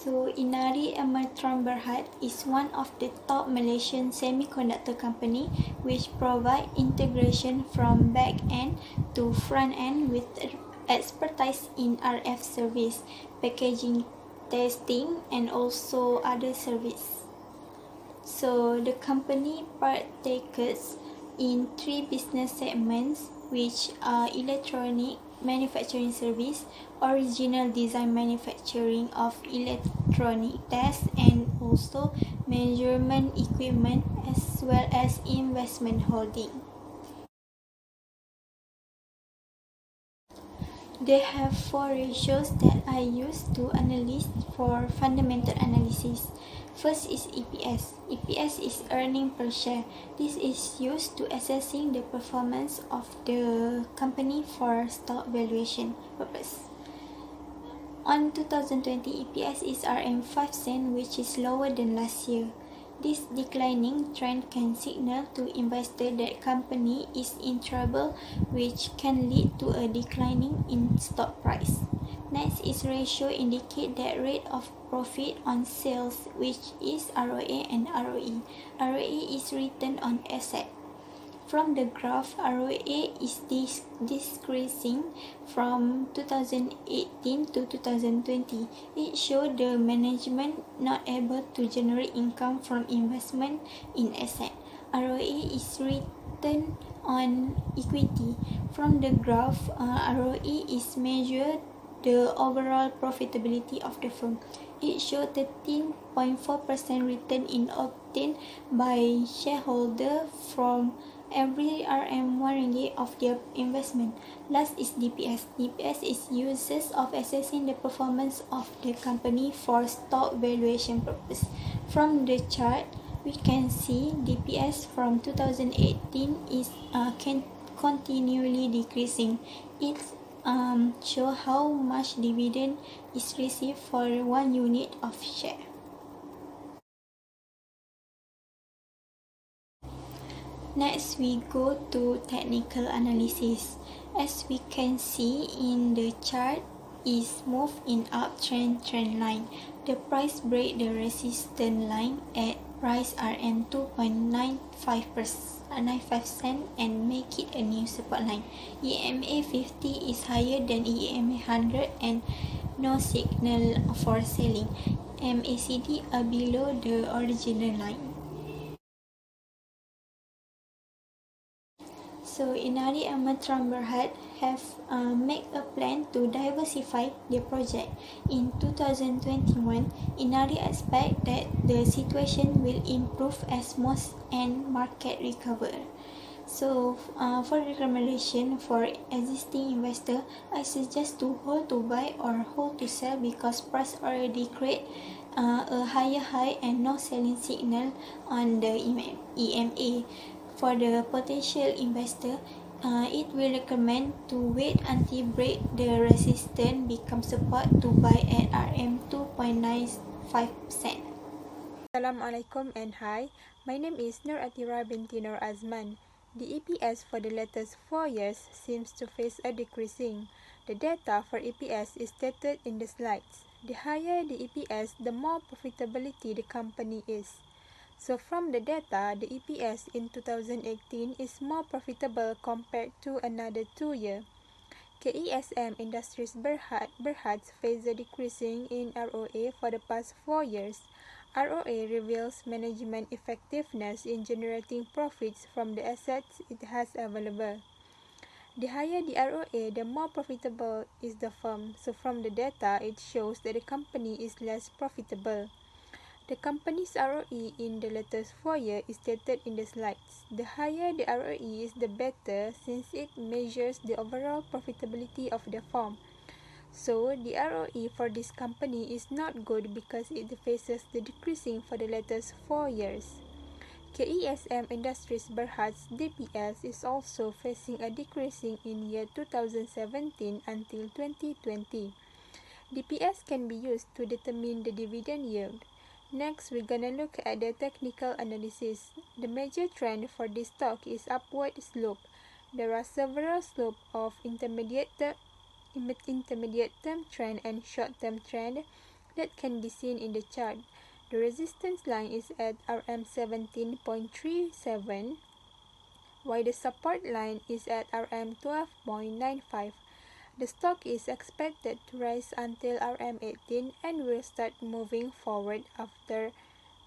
So, Inari Amatram Berhad is one of the top Malaysian semiconductor company which provide integration from back-end to front-end with expertise in RF service, packaging, testing, and also other service. So, the company partakes in 3 business segments which are electronic manufacturing service, original design manufacturing of electronic tests, and also measurement equipment as well as investment holding. They have 4 ratios that I use to analyze for fundamental analysis. First is EPS. EPS is earning per share. This is used to assessing the performance of the company for stock valuation purpose. On 2020, EPS is RM5 cent, which is lower than last year. This declining trend can signal to investors that company is in trouble, which can lead to a declining in stock price. Next is ratio indicate that rate of profit on sales, which is ROA and ROE. ROE is return on asset. From the graph, ROA is decreasing from 2018 to 2020. It shows the management not able to generate income from investment in asset. ROA is return on equity. From the graph, ROE is measured the overall profitability of the firm. It shows 13.4% return in obtained by shareholder from every RM1 of their investment. Last is DPS. DPS is uses of assessing the performance of the company for stock valuation purpose. From the chart, we can see DPS from 2018 is continually decreasing. It show how much dividend is received for 1 unit of share. Next, we go to technical analysis. As we can see in the chart, is move in uptrend trend line. The price break the resistance line at price RM 2.95 cent and make it a new support line. EMA 50 is higher than EMA 100 and no signal for selling. MACD are below the original line. So Inari Amatram Berhad have made a plan to diversify their project. In 2021, Inari expect that the situation will improve as most end market recover. So for recommendation for existing investor, I suggest to hold to buy or hold to sell because price already create a higher high and no selling signal on the EMA. For the potential investor, it will recommend to wait until break the resistance become support to buy at RM 2.95 cent. Assalamualaikum and hi, my name is Nur Atira binti Nur Azman. The EPS for the latest 4 years seems to face a decreasing. The data for EPS is stated in the slides. The higher the EPS, the more profitability the company is. So from the data, the EPS in 2018 is more profitable compared to another 2 years. KESM Industries Berhad faced a decreasing in ROA for the past 4 years. ROA reveals management effectiveness in generating profits from the assets it has available. The higher the ROA, the more profitable is the firm. So from the data, it shows that the company is less profitable. The company's ROE in the latest 4 years is stated in the slides. The higher the ROE is, the better since it measures the overall profitability of the firm. So, the ROE for this company is not good because it faces the decreasing for the latest 4 years. KESM Industries Berhad's DPS is also facing a decreasing in year 2017 until 2020. DPS can be used to determine the dividend yield. Next, we're gonna look at the technical analysis. The major trend for this stock is upward slope. There are several slopes of intermediate term trend and short term trend. That can be seen in the chart. The resistance line is at RM 17.37, while the support line is at RM 12.95. The stock is expected to rise until RM 18 and will start moving forward after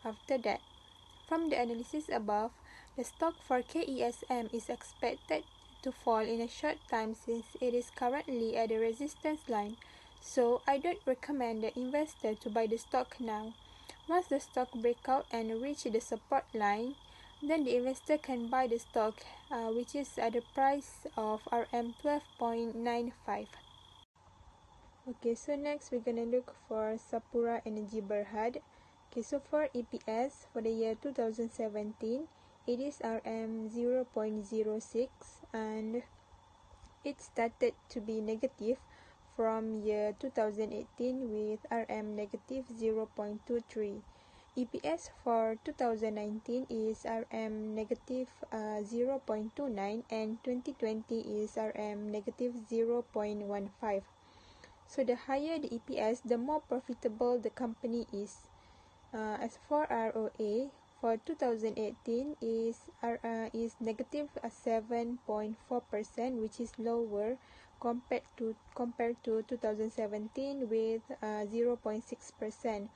that. From the analysis above, the stock for KESM is expected to fall in a short time since it is currently at the resistance line, so I don't recommend the investor to buy the stock now. Once the stock break out and reach the support line, then the investor can buy the stock, which is at the price of RM 12.95. Okay, so next we're gonna look for Sapura Energy Berhad. Okay, so for EPS for the year 2017, it is RM 0.06 and it started to be negative from year 2018 with RM negative 0.23. EPS for 2019 is RM negative 0.29 and 2020 is RM negative 0.15. So the higher the EPS, the more profitable the company is. As for ROA, for 2018 is negative 7.4%, which is lower compared to 2017 with 0.6%,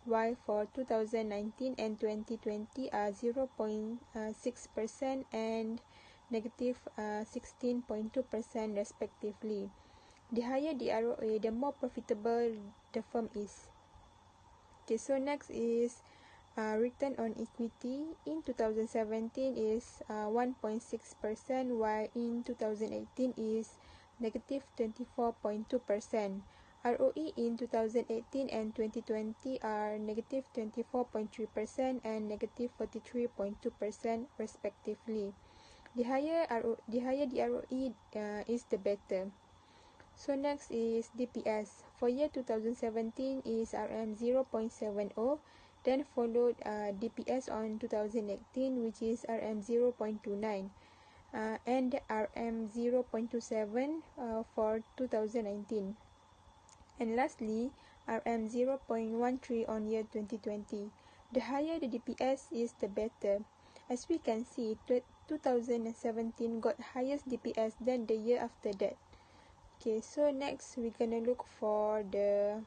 while for 2019 and 2020 are 0.6% and negative 16.2% respectively. The higher the ROA, the more profitable the firm is. Okay, so next is return on equity in 2017 is 1.6%, while in 2018 is negative 24.2%. ROE in 2018 and 2020 are negative 24.3% and negative 43.2% respectively. The higher the ROE is the better. So next is DPS. For year 2017 is RM 0.70, then followed DPS on 2018, which is RM 0.29, and RM 0.27 for 2019. And lastly, RM 0.13 on year 2020. The higher the DPS is, the better. As we can see, 2017 got highest DPS than the year after that. Okay, so next we're gonna look for the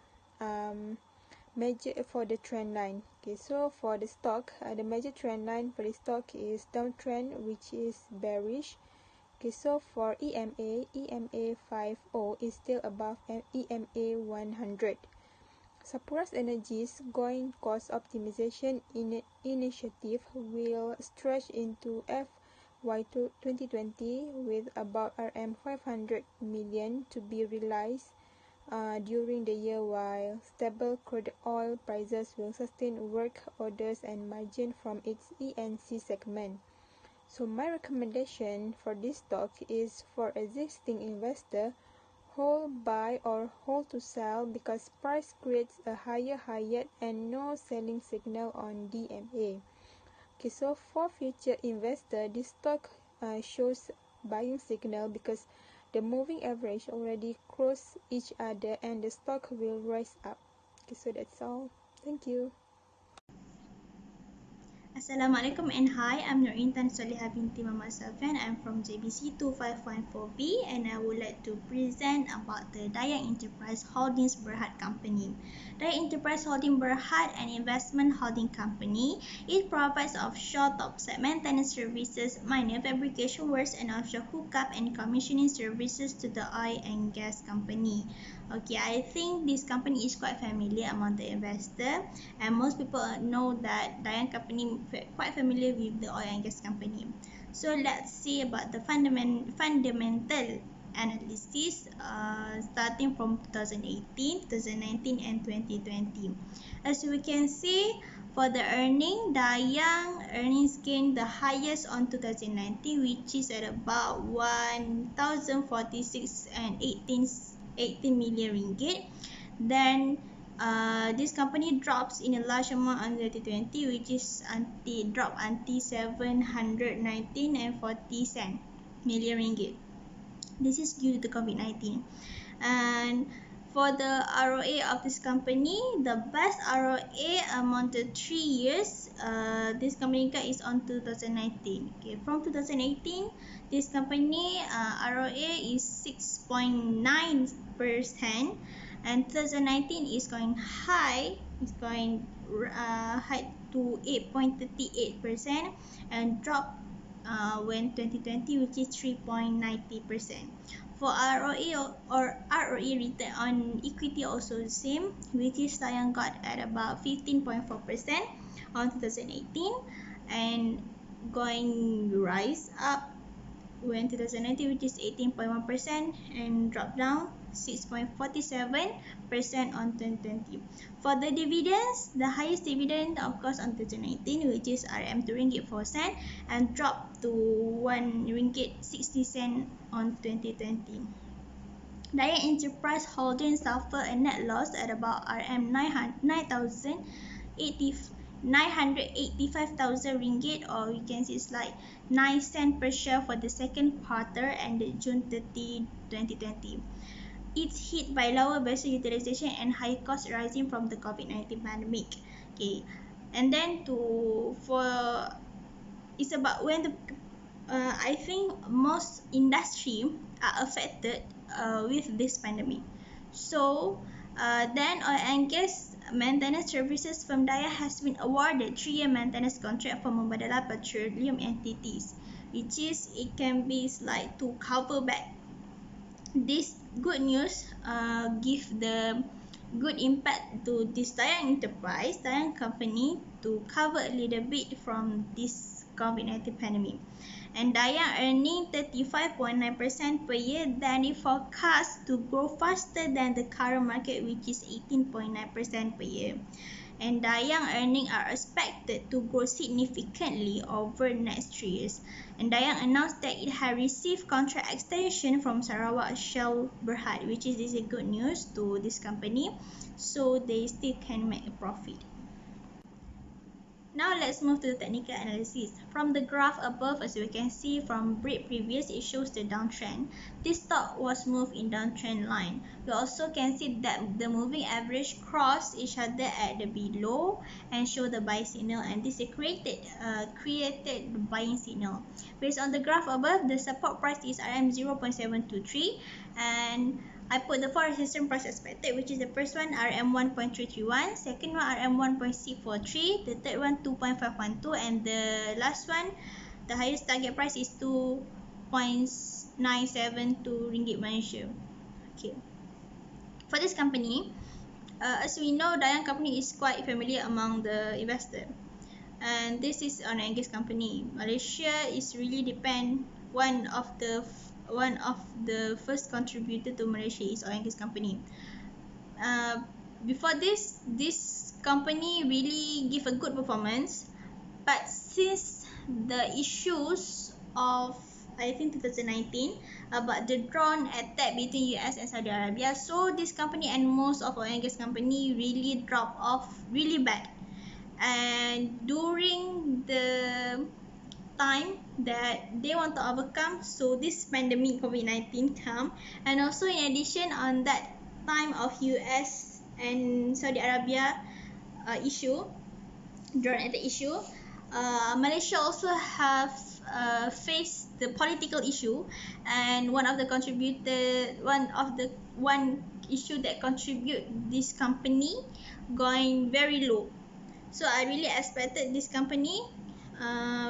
trend line. Okay, so for the stock, the major trend line for the stock is downtrend, which is bearish. Okay, so for EMA 50 is still above EMA 100. Sapura's Energy's going cost optimization initiative will stretch into FY 2020 with about RM 500 million to be realized during the year, while stable crude oil prices will sustain work orders and margin from its E&C segment. So my recommendation for this stock is for existing investor, hold buy or hold to sell because price creates a higher high and no selling signal on DMA. Okay, so for future investor, this stock shows buying signal because the moving average already crossed each other and the stock will rise up. Okay, so that's all. Thank you. Assalamualaikum and hi, I'm Nur Intan Solihah binti Muhammad Safian. I'm from JBC2514B and I would like to present about the Dayang Enterprise Holdings Berhad Company. Dayang Enterprise Holding Berhad, an investment holding company. It provides offshore topside maintenance services, minor fabrication works and offshore hookup and commissioning services to the oil and gas company. Okay, I think this company is quite familiar among the investor and most people know that Dayang company quite familiar with the oil and gas company. So let's see about the fundamental analysis starting from 2018, 2019 and 2020. As we can see, for the Dayang earnings gain the highest on 2019, which is at about 1,046 and 18 million ringgit. Then this company drops in a large amount on 2020, which is drop until 719 and 40 cent million ringgit. This is due to COVID-19. And For the ROA of this company, the best ROA amounted 3 years. This company card is on 2019. Okay, from 2018, this company ROA is 6.9%, and 2019 is going high. It's going high to 8.38% and drop when 2020, which is 3.90%. For ROE or ROE return on equity also the same, which is Sayang got at about 15.4% on 2018 and going rise up when 2019, which is 18.1% and drop down 6.47% on 2020. For the dividends, the highest dividend of course on 2019, which is RM 2 ringgit 4 cent and dropped to 1 ringgit 60 cent on 2020. Dayang Enterprise Holdings suffer a net loss at about RM 985,000 ringgit, or we can see it's like 9 cents per share for the second quarter ended June 30, 2020. It's hit by lower vessel utilization and high costs rising from the COVID-19 pandemic. Okay, and then it's about when the I think most industry are affected with this pandemic. So then oil and gas maintenance services firm Daya has been awarded 3-year maintenance contract for Mubadala Petroleum entities, which is it can be like to cover back. This good news give the good impact to this Dayang enterprise, Dayang company, to cover a little bit from this COVID-19 pandemic. And Dayang earning 35.9% per year, then it forecast to grow faster than the current market, which is 18.9% per year. And Dayang earnings are expected to grow significantly over next 3 years. And Dayang announced that it had received contract extension from Sarawak Shell Berhad, which is a good news to this company, so they still can make a profit. Now let's move to the technical analysis. From the graph above, as we can see from break previous, it shows the downtrend. This stock was moved in downtrend line. We also can see that the moving average crossed each other at the below and show the buy signal, and this created the buying signal. Based on the graph above, the support price is RM 0.723 and I put the 4 resistance price expected, which is the first one RM 1.331, second one RM 1.643, the third one 2.512, and the last one, the highest target price is 2.972 ringgit Malaysia. Okay. For this company, as we know, Dayang company is quite familiar among the investor, and this is an engaged company. Malaysia is really depend one of the first contributor to Malaysia is oil and gas company. Before this company really give a good performance, but since the issues of I think 2019 about the drone attack between US and Saudi Arabia, so this company and most of oil and gas company really drop off really bad. And during the time that they want to overcome, so this pandemic COVID-19 come, and also in addition on that time of US and Saudi Arabia issue, drone attack issue, Malaysia also have faced the political issue, and one issue that contribute this company going very low. So I really expected this company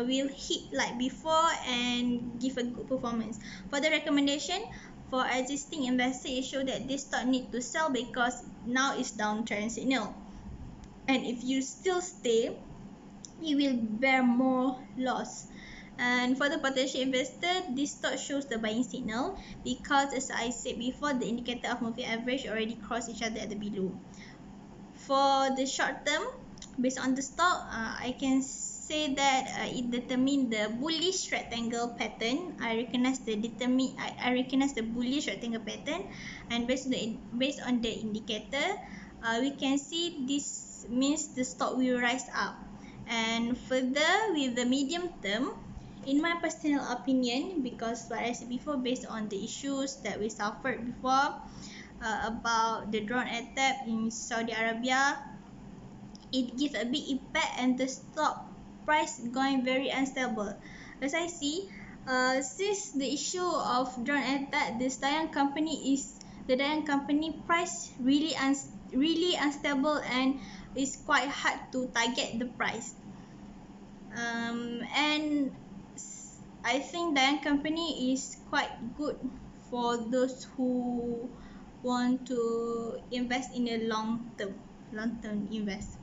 will hit like before and give a good performance. For the recommendation for existing investor, it show that this stock need to sell because now it's downtrend signal, and if you still stay, you will bear more loss. And for the potential investor, this stock shows the buying signal because, as I said before, the indicator of moving average already crossed each other at the below. For the short term, based on the stock, I can say that it determined the bullish rectangle pattern. I recognize the bullish rectangle pattern, and based on the indicator, we can see this means the stock will rise up. And further, with the medium term, in my personal opinion, because what I said before, based on the issues that we suffered before, about the drone attack in Saudi Arabia, it gives a big impact and the stock price going very unstable. As I see, since the issue of drone attack, the Dayan company price really unstable and it's quite hard to target the price. And I think Dayan company is quite good for those who want to invest in a long term invest.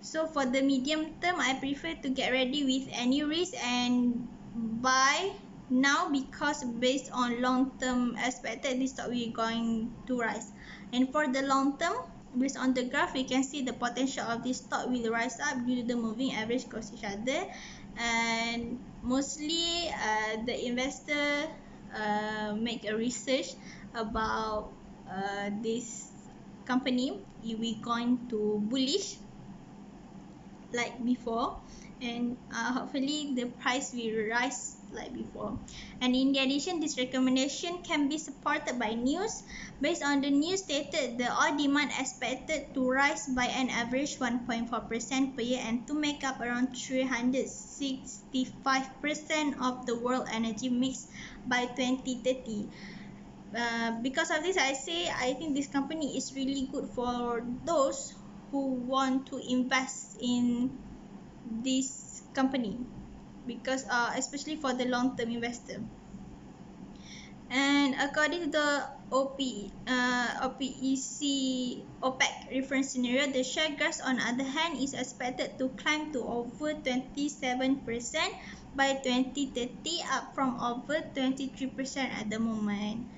So for the medium term, I prefer to get ready with any risk and buy now because based on long term expected this stock will going to rise. And for the long term, based on the graph, we can see the potential of this stock will rise up due to the moving average cross each other. And mostly the investor make a research about this company if we going to bullish like before, and hopefully the price will rise like before. And in addition, this recommendation can be supported by news. Based on the news stated, the oil demand expected to rise by an average 1.4% per year and to make up around 365% of the world energy mix by 2030. Because of this, I think this company is really good for those who want to invest in this company, because especially for the long term investor. And according to the OPEC reference scenario, the share gas on the other hand is expected to climb to over 27% by 2030, up from over 23% at the moment.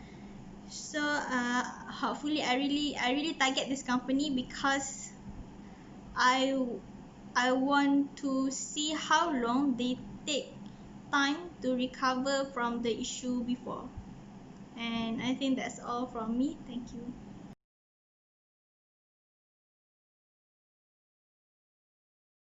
So hopefully I really target this company because I I want to see how long they take time to recover from the issue before. And I think that's all from me. Thank you.